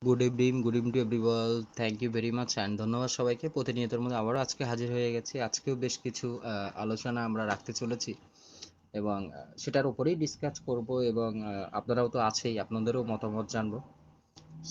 Good evening to everyone. Thank you very much and ধন্যবাদ সবাইকে। প্রতিনিয়তের মধ্যে আবারও আজকে হাজির হয়ে গেছি। আজকেও বেশ কিছু আলোচনা আমরা রাখতে চলেছি এবং সেটার উপরেই ডিসকাস করব এবং আপনারাও তো আছেই, আপনাদেরও মতামত জানবো।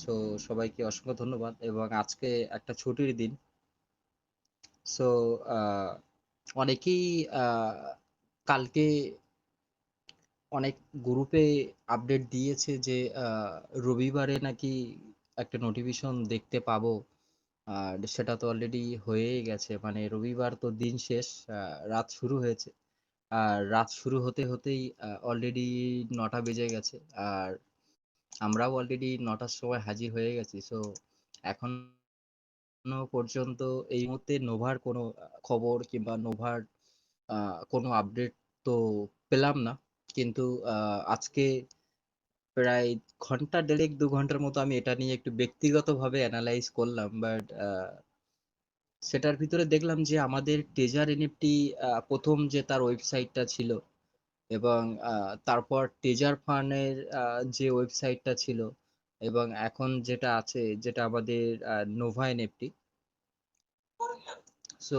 সো সবাইকে অসংখ্য ধন্যবাদ এবং আজকে একটা ছুটির দিন। সো অনেকেই কালকে অনেক গ্রুপে আপডেট দিয়েছে যে রবিবারে নাকি একটা নোটিফিকেশন দেখতে পাবো। আর সেটা তো অলরেডি হয়েই গেছে, মানে রবিবার তো দিন শেষ, রাত শুরু হয়েছে। আর রাত শুরু হতে হতেই অলরেডি 9টা বেজে গেছে। আর আমরাও অলরেডি 9টার সময় হাজির হয়ে গেছি। সো এখনো পর্যন্ত এই মুহূর্তে নোভার কোনো খবর কিংবা নোভার কোনো আপডেট তো পেলাম না। কিন্তু আজকে প্রায় ঘন্টা দেড়েক 2 ঘন্টার মতো আমি এটা নিয়ে একটু ব্যক্তিগতভাবে অ্যানালাইজ করলাম, বাট সেটার ভিতরে দেখলাম যে আমাদের টেজার এনএফটি প্রথম যে তার ওয়েবসাইটটা ছিল এবং তারপর টেজার ফানের যে ওয়েবসাইটটা ছিল এবং এখন যেটা আছে, যেটা আমাদের নোভা এনএফটি। সো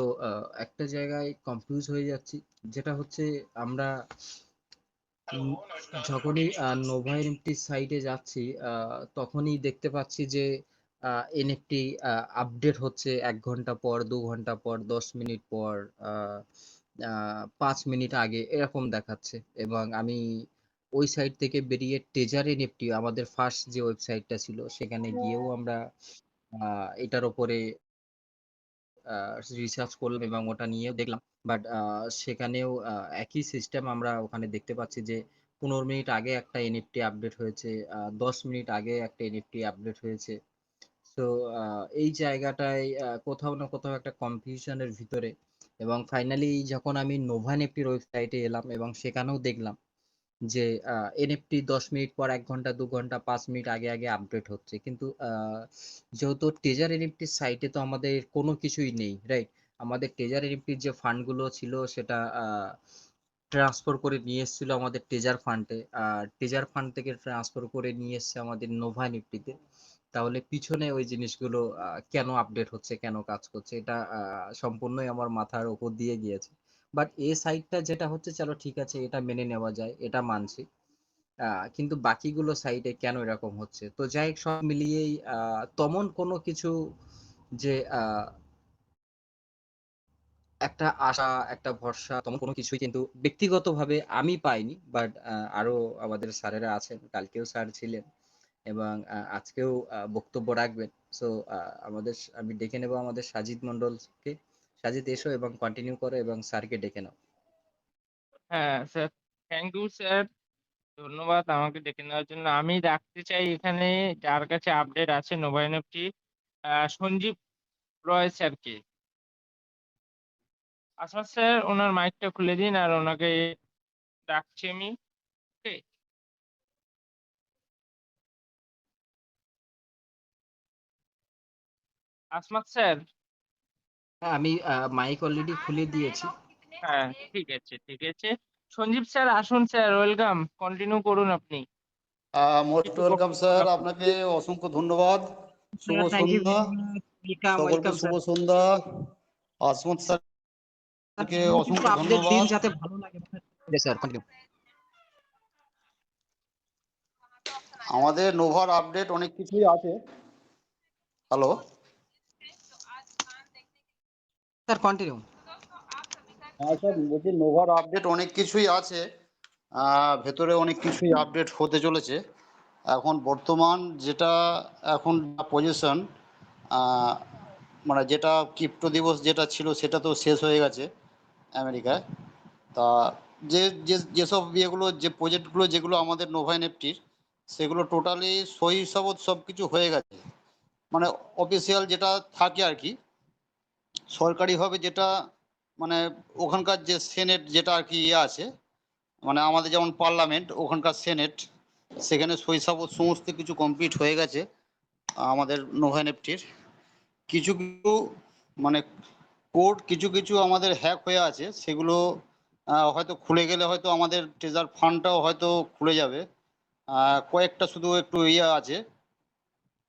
একটা জায়গায় কনফিউজ হয়ে যাচ্ছি, যেটা হচ্ছে আমরা উম, যখনই নোভা এনএফটি সাইটে যাচ্ছি তখনই দেখতে পাচ্ছি যে এনএফটি আপডেট হচ্ছে 1 ঘন্টা পর, 2 ঘন্টা পর, 10 মিনিট পর, 5 মিনিট আগে এরকম দেখাচ্ছে। এবং আমি ওই সাইট থেকে বেরিয়ে টেজার এনএফটি আমাদের ফার্স্ট যে ওয়েবসাইটটা ছিল সেখানে গিয়েও আমরা এটার ওপরে রিসার্চ করলাম এবং ওটা নিয়েও দেখলাম। বাট সেখানেও একই সিস্টেম আমরা ওখানে দেখতে পাচ্ছি যে 15 মিনিট আগে একটা এনএফটি আপডেট হয়েছে, 10 মিনিট আগে একটা এনএফটি আপডেট হয়েছে। তো এই জায়গাটায় কোথাও না কোথাও একটা কনফিউশনের ভিতরে। এবং ফাইনালি যখন আমি নোভা এনএফটির ওয়েবসাইটে এলাম এবং সেখানেও দেখলাম যে এনএফটি 10 মিনিট পর, 1 ঘন্টা, 2 ঘন্টা, 5 মিনিট আগে আগে আপডেট হচ্ছে। কিন্তু যেহেতু টেজার এনএফটির সাইটে তো আমাদের কোনো কিছুই নেই, রাইট? আমাদের টেজার এনএফটির যে ফান্ডগুলো ছিল সেটা ট্রান্সফার করে নিয়ে এসেছিল আমাদের টেজার ফান্ডে, আর টেজার ফান্ড থেকে ট্রান্সফার করে নিয়ে এসছে আমাদের নোভা এনএফটিতে। তাহলে পিছনে ওই জিনিসগুলো কেন আপডেট হচ্ছে, কেন কাজ করছে, এটা সম্পূর্ণই আমার মাথার উপর দিয়ে গিয়েছে। বাট এই সাইটটা যেটা হচ্ছে, চলো ঠিক আছে, এটা মেনে নেওয়া যায়, এটা মানছি। কিন্তু বাকিগুলো সাইটে কেন এরকম হচ্ছে? তো যাই হোক, সব মিলিয়েই তেমন কোনো কিছু যে একটা আশা, একটা ভরসা, তেমন কোনো কিছুই কিন্তু ব্যক্তিগতভাবে আমি পাইনি। বাট আরো আমাদের স্যারেরা আছেন, কালকেও স্যার ছিলেন এবং আজকেও বক্তব্য রাখবেন। সো আমি ডেকে নেব আমাদের সাজিদ মন্ডলকে। সাজিদ, এসো এবং কন্টিনিউ করো এবং স্যারকে ডেকে নাও। হ্যাঁ স্যার, থ্যাংক ইউ স্যার, ধন্যবাদ আমাকে ডেকে নেওয়ার জন্য। আমি রাখতে চাই এখানে যার কাছে আপডেট আছে নোভা এনএফটি, সঞ্জীব রয় স্যারকে। আসমত স্যার, ওনার মাইকটা খুলে দিন আর ওনাকে ডাকছি আমি। ওকে, আসমত স্যার। হ্যাঁ, আমি মাইক অলরেডি খুলে দিয়েছি। হ্যাঁ, ঠিক আছে ঠিক আছে। সঞ্জীব স্যার আসুন স্যার, ওয়েলকাম, কন্টিনিউ করুন আপনি। মোস্ট কিছু ওয়েলকাম বক্তব্য স্যার, রাখুন। আপনাকে অসংখ্য ধন্যবাদ। শুভ স্যার, থ্যাংক ইউ সন্ধ্যা ভেরি মাচ। ওয়েলকাম, সকলকে, ওয়েলকাম শুভ স্যার। সন্ধ্যা। আসমত স্যার, স্যারকে এমন কিছু অসংখ্য আপডেট দিন ধন্যবাদ। যাতে ভালো লাগে। Sir, continue. আমাদের নোভার আপডেট অনেক কিছুই আছে। Hello, sir, continue. হ্যাঁ স্যার, বলছি নোভার আপডেট অনেক কিছুই আছে। ভেতরে অনেক কিছুই আপডেট হতে চলেছে। এখন বর্তমান যেটা এখন পজিশন, মানে যেটা ক্রিপ্টো দিবস যেটা ছিল সেটা তো শেষ হয়ে গেছে আমেরিকায়। তা যে যে যেসব ইয়েগুলো, যে প্রজেক্টগুলো যেগুলো আমাদের নোভা এনএফটির, সেগুলো টোটালি সই সাবত সব কিছু হয়ে গেছে। মানে অফিসিয়াল যেটা থাকে আর কি, সরকারিভাবে যেটা, মানে ওখানকার যে সেনেট যেটা আর কি ইয়ে আছে, মানে আমাদের যেমন পার্লামেন্ট, ওখানকার সেনেট, সেখানে সই সাবত সমস্ত কিছু কমপ্লিট হয়ে গেছে আমাদের নোভা এনএফটির। কিছু কিছু মানে কোড কিছু কিছু আমাদের হ্যাক হয়ে আছে, সেগুলো হয়তো খুলে গেলে হয়তো আমাদের ট্রেজার ফান্ডটাও হয়তো খুলে যাবে। কয়েকটা শুধু একটু ইয়ে আছে,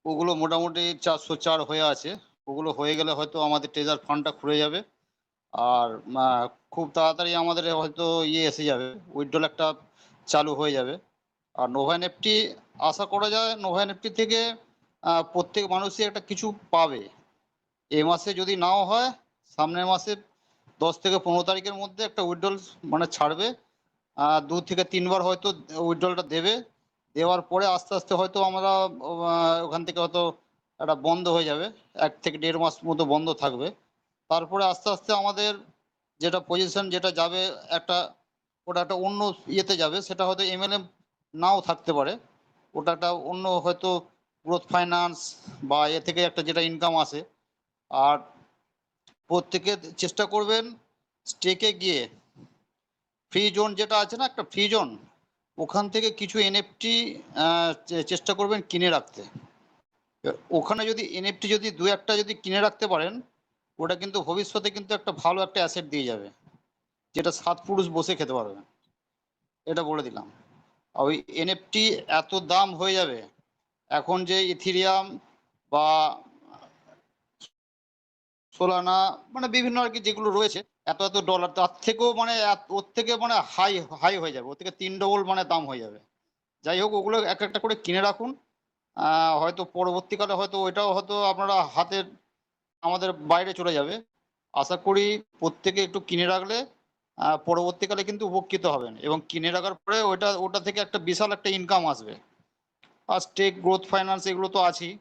ওগুলো মোটামুটি 404 হয়ে আছে। ওগুলো হয়ে গেলে হয়তো আমাদের ট্রেজার ফান্ডটা খুলে যাবে। আর খুব তাড়াতাড়ি আমাদের হয়তো এসে যাবে, উইথড্রল একটা চালু হয়ে যাবে। আর নোভা এনএফটি আশা করা যায় নোভা এনএফটি থেকে প্রত্যেক মানুষই একটা কিছু পাবে। এ মাসে যদি নাও হয়, সামনের মাসে 10 থেকে 15 তারিখের মধ্যে একটা উইথড্রল মানে ছাড়বে। 2 থেকে 3 বার হয়তো উইথড্রলটা দেবে। দেওয়ার পরে আস্তে আস্তে হয়তো আমরা ওখান থেকে হয়তো একটা বন্ধ হয়ে যাবে, 1 থেকে 1.5 মাস মতো বন্ধ থাকবে। তারপরে আস্তে আস্তে আমাদের যেটা পজিশন যেটা যাবে, একটা ওটা একটা অন্য ইয়েতে যাবে, সেটা হয়তো এমএলএম নাও থাকতে পারে। ওটা একটা অন্য হয়তো গ্রোথ ফাইন্যান্স বা এ থেকে একটা যেটা ইনকাম আসে। আর প্রত্যেকে চেষ্টা করবেন স্টেকে গিয়ে ফ্রি জোন যেটা আছে না, একটা ফ্রি জোন, ওখান থেকে কিছু এনএফটি চেষ্টা করবেন কিনে রাখতে। ওখানে যদি এনএফটি যদি 2-1টা যদি কিনে রাখতে পারেন, ওটা কিন্তু ভবিষ্যতে কিন্তু একটা ভালো একটা অ্যাসেট দিয়ে যাবে, যেটা 7 পুরুষ বসে খেতে পারবে। এটা বলে দিলাম। আর ওই এনএফটি এত দাম হয়ে যাবে এখন, যে ইথিরিয়াম বা সোলানা মানে বিভিন্ন আর কি যেগুলো রয়েছে, এত এত ডলার, তার থেকেও মানে ওর থেকে মানে হাই হাই হয়ে যাবে, ওর থেকে 3 ডবল মানে দাম হয়ে যাবে। যাই হোক, ওগুলো এক একটা করে কিনে রাখুন। হয়তো পরবর্তীকালে হয়তো ওইটাও হয়তো আপনারা হাতের আমাদের বাইরে চলে যাবে। আশা করি প্রত্যেকে একটু কিনে রাখলে পরবর্তীকালে কিন্তু উপকৃত হবেন, এবং কিনে রাখার পরে ওটা থেকে একটা বিশাল একটা ইনকাম আসবে। আর স্টেক গ্রোথ ফাইন্যান্স এগুলো তো আছেই।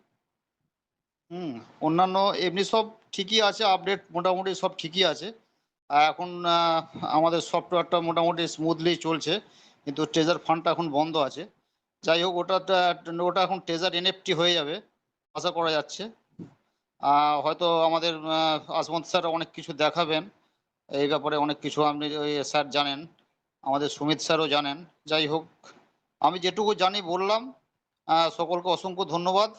অন্যান্য এমনি সব ঠিকই আছে, আপডেট মোটামুটি সব ঠিকই আছে। এখন আমাদের সফটওয়্যারটা মোটামুটি স্মুথলি চলছে, কিন্তু ট্রেজার ফান্ডটা এখন বন্ধ আছে। যাই হোক, ওটা এখন ট্রেজার এনএফটি হয়ে যাবে আশা করা যাচ্ছে। হয়তো আমাদের আসমত স্যার অনেক কিছু দেখাবেন এই ব্যাপারে, অনেক কিছু আপনি ওই স্যার জানেন, আমাদের সুমিত স্যারও জানেন। যাই হোক, আমি যেটুকু জানি বললাম। সকলকে অসংখ্য ধন্যবাদ।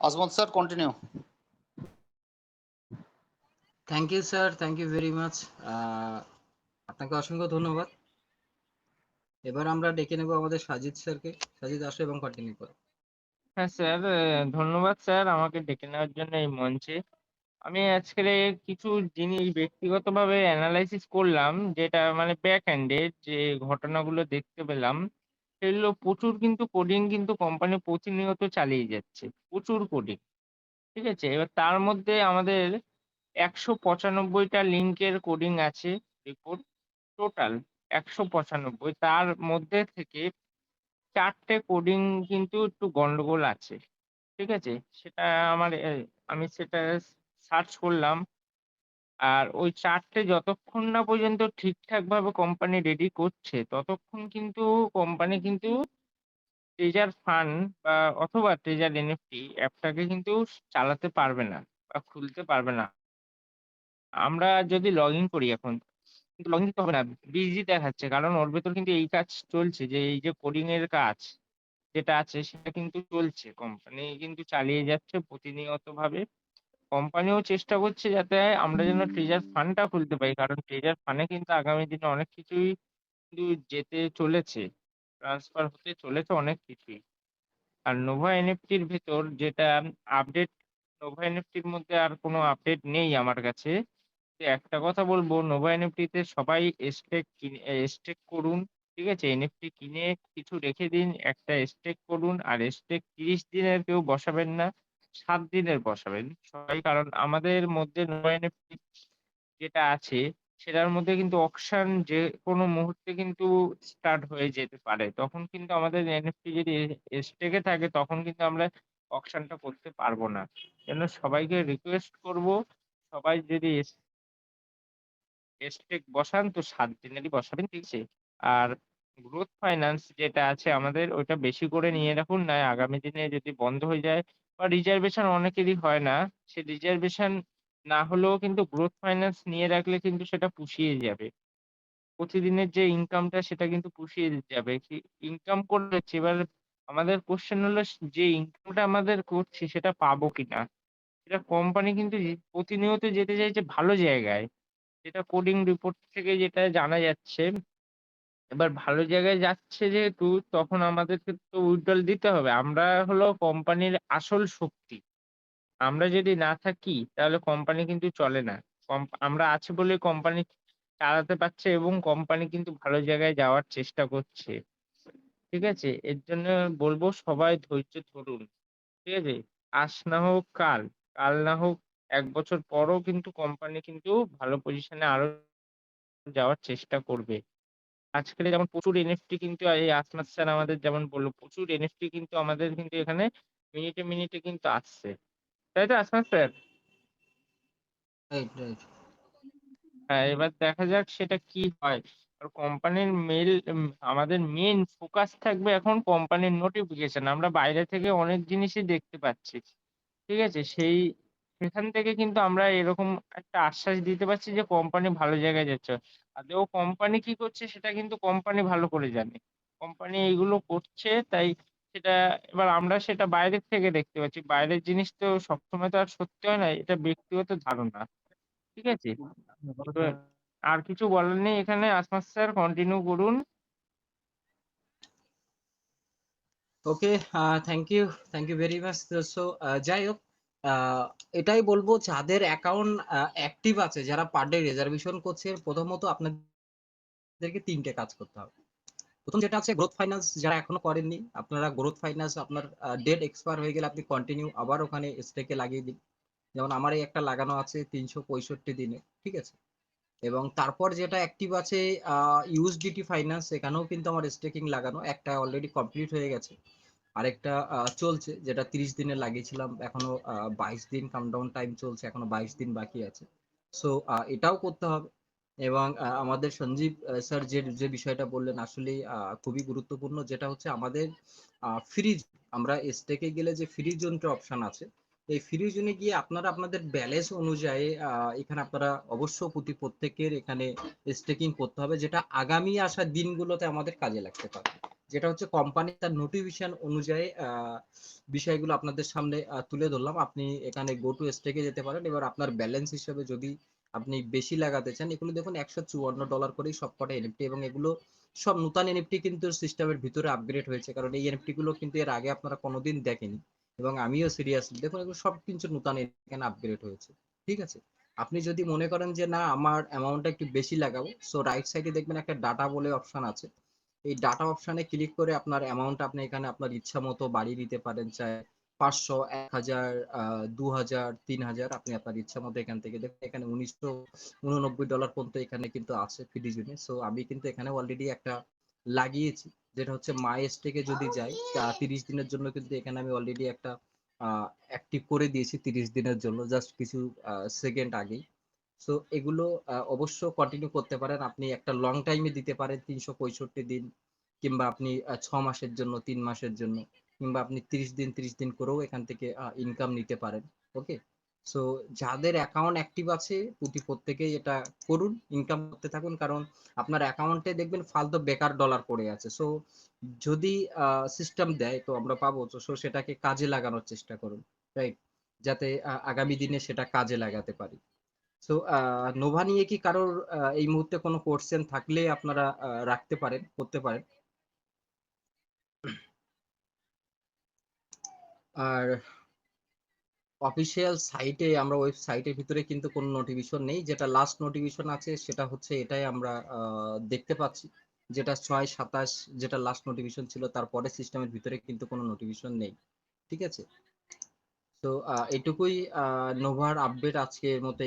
Asmat sir, continue. Thank you sir, thank you very much. আপনাকে অসংখ্য ধন্যবাদ। এবার আমরা ডেকে নেব আমাদের সাজিদ স্যারকে। সাজিদ, আসো এবং কন্টিনিউ করো। হ্যাঁ স্যার, ধন্যবাদ স্যার আমাকে ডেকে নেওয়ার জন্য এই মঞ্চে। আমি আজকে কিছু জিনিস ব্যক্তিগতভাবে অ্যানালাইসিস করলাম, যেটা মানে ব্যাক এন্ডে যে ঘটনাগুলো দেখতে পেলাম, সেগুলো প্রচুর কিন্তু কোডিং কিন্তু কোম্পানি প্রতিনিয়ত চালিয়ে যাচ্ছে, প্রচুর কোডিং। ঠিক আছে, এবার তার মধ্যে আমাদের 195টা লিঙ্কের কোডিং আছে রিপোর্ট, টোটাল 195। তার মধ্যে থেকে 4টে কোডিং কিন্তু একটু গন্ডগোল আছে। ঠিক আছে, সেটা আমার আমি সেটা সার্চ করলাম। আর ওই 4টে যতক্ষণ না পর্যন্ত ঠিকঠাক ভাবে কোম্পানি রেডি করছে, ততক্ষণ কিন্তু কোম্পানি কিন্তু ট্রেজার ফান্ড বা অথবা ট্রেজার এনএফটি অ্যাপটাকে কিন্তু চালাতে পারবে না বা খুলতে পারবে না। আমরা যদি লগ ইন করি এখন, কিন্তু লগ ইন করতে হবে না, বিজি দেখাচ্ছে, কারণ ওর ভেতর কিন্তু এই কাজ চলছে, যে এই যে কোডিং এর কাজ যেটা আছে সেটা কিন্তু চলছে, কোম্পানি কিন্তু চালিয়ে যাচ্ছে প্রতিনিয়ত ভাবে। কোম্পানিও চেষ্টা করছে যাতে আমরা যেন ট্রেজার ফান্ডটা খুলতে পারি, কারণ ট্রেজার ফান্ডে কিন্তু আগামী দিনে অনেক কিছুই কিন্তু যেতে চলেছে, ট্রান্সফার হতে চলেছে অনেক কিছুই। আর নোভা এনএফটির ভেতর যেটা আপডেট, নোভা এনএফটির মধ্যে আর কোনো আপডেট নেই আমার কাছে। তো একটা কথা বলবো, নোভা এনএফটি তে সবাই স্টেক করুন। ঠিক আছে, এনএফটি কিনে কিছু রেখে দিন, একটা স্টেক করুন। আর স্টেক 30 দিনের কেউ বসাবেন না, 7 দিনের বসাবেন সবাই, কারণ আমাদের মধ্যে নোভা এনএফটি যেটা আছে সেটার মধ্যে কিন্তু অকশন যে কোনো মুহূর্তে কিন্তু স্টার্ট হয়ে যেতে পারে। তখন কিন্তু আমাদের এনএফটি যদি স্টেকে থাকে, তখন কিন্তু আমরা অকশনটা করতে পারবো না। জন্য সবাইকে রিকোয়েস্ট করব, সবাই যদি স্টেক বসান তো 7 দিনেরই বসাবেন। ঠিক আছে, আর গ্রোথ ফাইন্যান্স যেটা আছে আমাদের, ওইটা বেশি করে নিয়ে রাখুন, না আগামী দিনে যদি বন্ধ হয়ে যায় বা রিজার্ভেশন অনেকেরই হয় না, সে রিজার্ভেশন না হলেও কিন্তু গ্রোথ ফাইন্যান্স নিয়ে রাখলে কিন্তু সেটা পুষিয়ে যাবে। প্রতিদিনের যে ইনকামটা সেটা কিন্তু পুষিয়ে যাবে, কি ইনকাম করে যাচ্ছে। এবার আমাদের কোশ্চেন হলো, যে ইনকামটা আমাদের করছি সেটা পাবো কিনা। সেটা কোম্পানি কিন্তু প্রতিনিয়ত যেতে চাইছে ভালো জায়গায়, যেটা কোডিং রিপোর্ট থেকে যেটা জানা যাচ্ছে, এবার ভালো জায়গায় যাচ্ছে যেহেতু তখন আমাদেরকে তো উইথড্রল দিতে হবে। আমরা হলো কোম্পানির আসল শক্তি। আমরা যদি না থাকি তাহলে কোম্পানি কিন্তু চলে না। আমরা আছি বলেই কোম্পানি চালাতে পারছে এবং কোম্পানি কিন্তু ভালো জায়গায় যাওয়ার চেষ্টা করছে। ঠিক আছে? এর জন্য বলবো সবাই ধৈর্য ধরুন। ঠিক আছে? আজ না হোক কাল, কাল না হোক ১ বছর পরও কিন্তু কোম্পানি কিন্তু ভালো পজিশনে আরো যাওয়ার চেষ্টা করবে। আজকাল যেমন প্রচুর এনএফটি কিন্তু এই আসমাত স্যার আমাদের যেমন বলল, প্রচুর এনএফটি কিন্তু আমাদের কিন্তু এখানে মিনিটে, মিনিটে কিন্তু আসছে। তাই তো আসমাত স্যার? Right, right. হ্যাঁ, এবার দেখা যাক সেটা কি হয়। আর কোম্পানির আমাদের মেইন ফোকাস থাকবে এখন কোম্পানির নোটিফিকেশন। আমরা বাইরে থেকে অনেক জিনিসই দেখতে পাচ্ছি। ঠিক আছে? সেখান থেকে কিন্তু আমরা এরকম একটা আশ্বাস দিতে পারছি যে কোম্পানি ভালো জায়গায় যাচ্ছে। আদৌ কোম্পানি কি করছে সেটা কিন্তু কোম্পানি ভালো করে জানে। কোম্পানি এগুলো করছে তাই সেটা এবার আমরা সেটা বাইরের থেকে দেখতে পাচ্ছি। বাইরের জিনিস তো সবসময় তো আর সত্যি হয় না। এটা ব্যক্তিগত ধারণা। ঠিক আছে? এবার আর কিছু বলার নেই এখানে আসমাত স্যার কন্টিনিউ করুন। Okay, thank you very much. So যাই হোক, এটাই বলবো যাদের অ্যাকাউন্ট অ্যাক্টিভ আছে, যারা পার ডে রিজার্ভেশন করছে, প্রথমত আপনাদেরকে ৩টে কাজ করতে হবে। প্রথম যেটা আছে গ্রোথ ফাইন্যান্স, যারা এখনো করেননি আপনারা গ্রোথ ফাইন্যান্স আপনার ডেট এক্সপায়ার হয়ে গেলে আপনি কন্টিনিউ আবার ওখানে স্টেকে লাগিয়ে দিন। যেমন আমার এই একটা লাগানো আছে ৩৬৫ দিনে, ঠিক আছে? এবং তারপর যেটা অ্যাক্টিভ আছে ইউএসডিটি ফাইন্যান্স, এখানেও কিন্তু আমার স্টেকিং লাগানো, একটা অলরেডি কমপ্লিট হয়ে গেছে, আরেকটা চলছে যেটা ৩০ দিনে লাগিয়েছিলাম, এখনো ২২ দিন কাউন্টডাউন টাইম চলছে, এখনো ২২ দিন বাকি আছে। সো এটাও করতে হবে। এবং আমাদের সঞ্জীব স্যার যে যে বিষয়টা বললেন আসলেই খুবই গুরুত্বপূর্ণ, যেটা হচ্ছে আমাদের ফ্রি, আমরা স্টেকে গেলে যে ফ্রি জোনটা অপশন আছে, এই ফ্রি জোনে গিয়ে আপনারা আপনাদের ব্যালেন্স অনুযায়ী এখানে আপনারা অবশ্য প্রত্যেকের এখানে স্টেকিং করতে হবে, যেটা আগামী আসা দিনগুলোতে আমাদের কাজে লাগতে পারে। যেটা হচ্ছে কোম্পানি তার নোটিফিকেশন অনুযায়ী বিষয়গুলো আপনাদের সামনে তুলে ধরলাম। আপনি এখানে গো টু স্টেকে যেতে পারেন। এবার আপনার ব্যালেন্স হিসেবে যদি আপনি বেশি লাগাতে চান, এগুলো দেখুন $154 করেই সবকটা এনএফটি, এবং এগুলো সব নতুন এনএফটি কিন্তু সিস্টেমের ভিতরে আপগ্রেড হয়েছে, কারণ এই এনএফটি গুলো কিন্তু এর আগে আপনারা কোনোদিন দেখেনি। এবং আমিও সিরিয়াসলি দেখুন এগুলো সব কিছু নতুন এখানে আপগ্রেড হয়েছে, ঠিক আছে? আপনি যদি মনে করেন যে না আমার অ্যামাউন্টটা একটু বেশি লাগাবো, সো রাইট সাইডে দেখবেন একটা ডাটা বলে অপশন আছে। এই ডাটা অপশনে ক্লিক করে আপনার অ্যামাউন্ট আপনি এখানে আপনার ইচ্ছা মতো বাড়িয়ে দিতে পারেন, চাই 500, 1000, 2000, 3000, আপনি আপনার ইচ্ছা মতো এখান থেকে দেখুন এখানে $1989 পর্যন্ত এখানে কিন্তু আছে ফ্রি জোনে। সো আমি কিন্তু এখানে অলরেডি একটা লাগিয়েছি, যেটা হচ্ছে মাই স্টেকে যদি যাই 30 দিনের জন্য, কিন্তু এখানে আমি অলরেডি একটা অ্যাক্টিভ করে দিয়েছি 30 দিনের জন্য, জাস্ট কিছু সেকেন্ড আগেই। সো এগুলো অবশ্য কন্টিনিউ করতে পারেন। আপনি একটা লং টাইমে দিতে পারেন ৩৬৫ দিন, কিংবা আপনি ৬ মাসের জন্য, ৩ মাসের জন্য, কিংবা আপনি ৩০ দিন করেও এখান থেকে ইনকাম নিতে পারেন। ওকে, সো যাদের অ্যাকাউন্ট অ্যাক্টিভ আছে প্রত্যেকেই এটা করুন, ইনকাম করতে থাকুন, কারণ আপনার অ্যাকাউন্টে দেখবেন ফালতু বেকার ডলার পড়ে আছে। সো যদি সিস্টেম দেয় তো আমরা পাবো, তো সো সেটাকে কাজে লাগানোর চেষ্টা করুন, রাইট? যাতে আগামী দিনে সেটা কাজে লাগাতে পারি। সো নোভা নিয়ে কি কারোর এই মুহূর্তে কোনো কোশ্চেন থাকলে আপনারা রাখতে পারেন, করতে পারেন। আর অফিসিয়াল সাইটে, আমরা ওয়েবসাইটের ভিতরে কিন্তু কোনো নোটিফিকেশন নেই, যেটা লাস্ট নোটিফিকেশন আছে সেটা হচ্ছে এটাই আমরা দেখতে পাচ্ছি, যেটা 6/27, যেটা লাস্ট নোটিফিকেশন ছিল, তারপরে সিস্টেমের ভিতরে কিন্তু কোনো নোটিফিকেশন নেই, ঠিক আছে? তো এটুকুই নোভার আপডেট আজকের মতো।